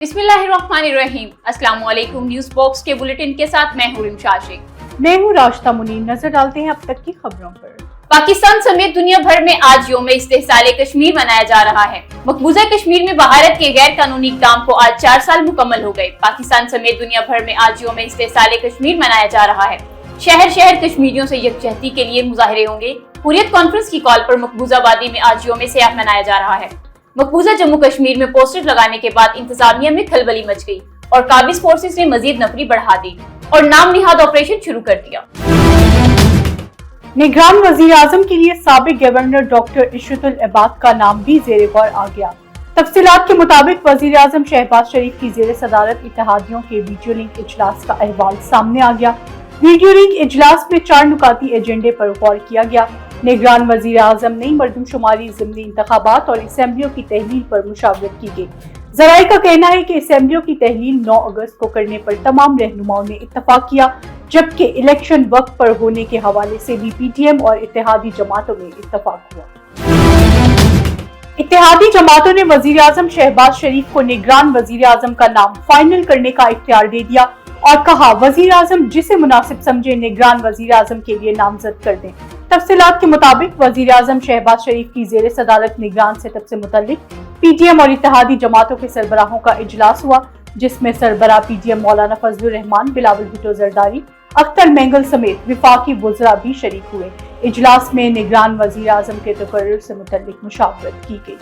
बिस्मिल्लाहिर्रहमानिर्रहीम। अस्सलाम वालेकुम। न्यूज़ बॉक्स के बुलेटिन के साथ मैं हूं रिमशा शेख। मैं हूं राशिदा मुनीर। नजर डालते हैं अब तक की खबरों पर। पाकिस्तान समेत दुनिया भर में आज यौम इस्तेहसाल कश्मीर मनाया जा रहा है। मकबूजा कश्मीर में भारत के गैर कानूनी इक़दाम को आज 4 साल मुकम्मल हो गए। पाकिस्तान समेत दुनिया भर में आज यौम इस्तेहसाल कश्मीर मनाया जा रहा है। शहर शहर कश्मीरियों से यकजहती के लिए मुजाहरे होंगे। हुर्रियत कॉन्फ्रेंस की कॉल पर मकबूजा वादी में आज यौम सियाह मनाया जा रहा है। मकबूजा जम्मू कश्मीर में पोस्टर लगाने के बाद इंतजामिया में खलबली मच गई और काबिज फोर्सेस ने मजीद नफरी बढ़ा दी और नाम निहाद ऑपरेशन शुरू कर दिया। निगरान वजीर आजम के लिए साबिक गवर्नर डॉक्टर इशरतुल इबाद का नाम भी ज़ेरे गौर आ गया। तफसीलात के मुताबिक वजीर आजम शहबाज शरीफ की ज़ेरे सदारत इत्तेहादियों के वीडियो लिंक इजलास का अहवाल सामने आ गया। वीडियो लिंक इजलास में 4 नुकाती एजेंडे पर गौर किया गया। निगरान वजीर आजम ने मरदमशुमारी, ज़िमनी इंतखाबात और असेंबलियों की तहलील पर मुशावरत की गई। ज़राए का कहना है कि असेंबलियों की तहलील 9 अगस्त को करने पर तमाम रहनुमाओं ने इत्तफाक किया, जबकि इलेक्शन वक्त पर होने के हवाले से भी पीटीएम और इत्तेहादी जमातों में इत्तफाक हुआ। इत्तेहादी जमातों ने वजीर आजम शहबाज शरीफ को निगरान वजीर आजम का नाम फाइनल करने का इख्तियार दे दिया और कहा वजीर आजम जिसे मुनासिब समझे निगरान वजीर आजम के लिए नामजद कर दें। तफसीलात के मुताबिक वजीर आजम शहबाज शरीफ की ज़ेरे सदारत निगरान सेटअप से मुतल्लिक पीटीएम और इत्तेहादी जमातों के सरबराहों का इजलास हुआ, जिसमें सरबराह पीटीएम मौलाना फजलुर रहमान, बिलावल भुट्टो जरदारी, अख्तर मेंगल समेत विफाकी वज़रा भी शरीक हुए। इजलास में निगरान वजीर आजम के तकर्रुर से मुतल्लिक मुशावरत की गई।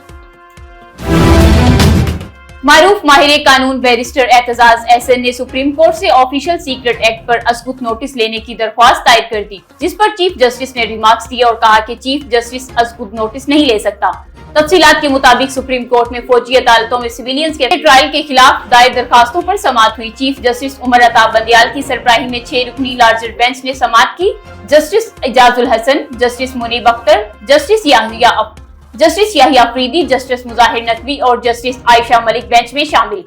मारूफ माहिर कानून बैरिस्टर एतजाज एहसन ने सुप्रीम कोर्ट से ऑफिशियल सीक्रेट एक्ट पर असबुत नोटिस लेने की दरख्वास्त दायर कर दी, जिस पर चीफ जस्टिस ने रिमार्क्स दिए और कहा कि चीफ जस्टिस असबुत नोटिस नहीं ले सकता। तफसीलात के मुताबिक सुप्रीम कोर्ट में फौजी अदालतों में सिविलियंस के ट्रायल के खिलाफ दायर दरखास्तों पर समाअत हुई। चीफ जस्टिस उमर अताब बंदियाल की सरबराही में 6 रुकनी लार्जर बेंच ने समाअत की। Justice Ijazul Hasan, justice Munib Akhtar, justice Yahya Afridi, justice Mazahar Naqvi और जस्टिस आयशा मलिक बेंच में शामिल।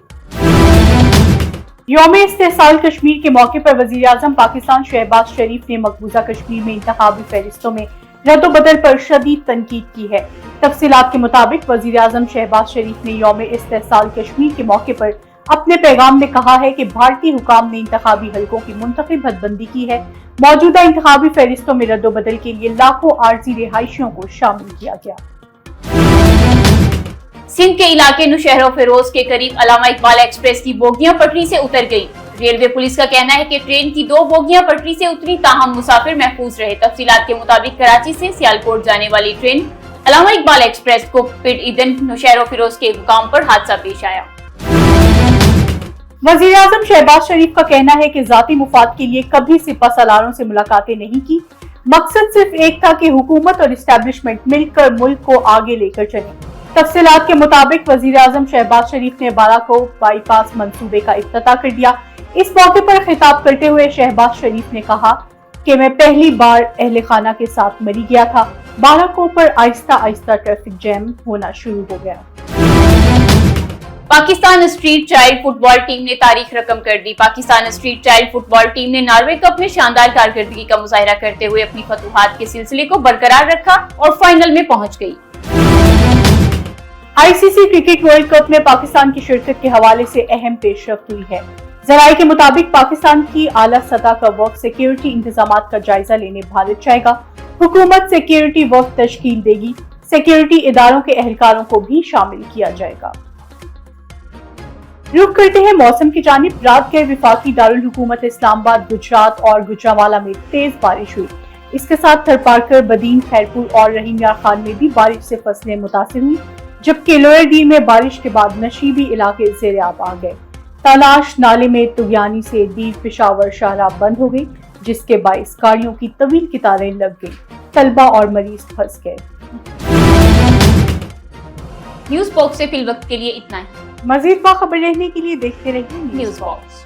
यौम इस्तेहसाल कश्मीर के मौके पर वजीर आजम पाकिस्तान शहबाज शरीफ ने मकबूजा कश्मीर में इंतखाबी फहरिस्तों में रद्द-ओ-बदल पर शदीद तनकीद की है। तफसीलात के मुताबिक वजीर आजम शहबाज शरीफ ने यौम इस्तेहसाल कश्मीर के मौके पर अपने पैगाम में कहा है कि भारतीय हुकाम ने इंतखाबी हलकों की मुंतखब हदबंदी की है। मौजूदा इंतखाबी फहरिस्तों में रद्द-ओ-बदल के लिए लाखों आर्जी रिहायशियों को शामिल किया गया। सिंध के इलाके नौशहरा फिरोज के करीब अल्लामा इकबाल एक्सप्रेस की बोगियां पटरी से उतर गई। रेलवे पुलिस का कहना है कि ट्रेन की 2 बोगियां पटरी से उतरी, ताहम मुसाफिर महफूज रहे। तफसीलात के मुताबिक कराची से सियालकोट जाने वाली ट्रेन अल्लामा इकबाल एक्सप्रेस को पिट ईदन नौशहरा फिरोज के मुकाम पर हादसा पेश आया। वजीर आजम शहबाज शरीफ का कहना है कि जाती मुफाद के लिए कभी सिपा सलारों से मुलाकातें नहीं की। मकसद सिर्फ एक था कि हुकूमत और इस्टेब्लिशमेंट मिलकर मुल्क को आगे लेकर चले। तफसीलात के मुताबिक वजीर आजम शहबाज शरीफ ने बालाकोट बाईपास मंसूबे का इफ्तिताह कर दिया। इस मौके पर खिताब करते हुए शहबाज शरीफ ने कहा कि मैं पहली बार अहले खाना के साथ मरी गया था। बालाकोट पर आहिस्ता आहिस्ता ट्रैफिक जैम होना शुरू हो गया। Pakistan street child football team ने तारीख रकम कर दी। Pakistan street child football team ने नॉर्वे कप में शानदार कारकर्दगी का मुजाहिरा करते हुए अपनी फतूहात के सिलसिले को बरकरार रखा और फाइनल में पहुंच गई। आईसीसी क्रिकेट वर्ल्ड कप में पाकिस्तान की शिरकत के हवाले से अहम पेशरफ्त हुई है। ज़राए के मुताबिक पाकिस्तान की आला सतह का वक्त सिक्योरिटी इंतजामात का जायजा लेने भारत जाएगा। हुकूमत सिक्योरिटी वक्त तश्कील देगी। सिक्योरिटी इदारों के एहलकारों को भी शामिल किया जाएगा। रुख करते हैं मौसम की जानिब। रात गए विफाकी दारुल हुकूमत इस्लामाबाद, गुजरात और गुजरांवाला में तेज बारिश हुई। इसके साथ थरपारकर, बदीन, खैरपुर और रहीम यार खान में भी बारिश से फसलें मुतासिर हुई, जबकि लोअर डी में बारिश के बाद नशीबी इलाके ज़ेरे-आब आ गए। तलाश नाले में तुगयानी से दीर पिशावर शाहराह बंद हो गई, जिसके बाइस गाड़ियों की तवील कतारें लग गई। तलबा और मरीज फंस गए। न्यूज़ बॉक्स से फिल वक्त के लिए इतना ही। मजीद बाखबर रहने के लिए देखते रहिए न्यूज़ बॉक्स।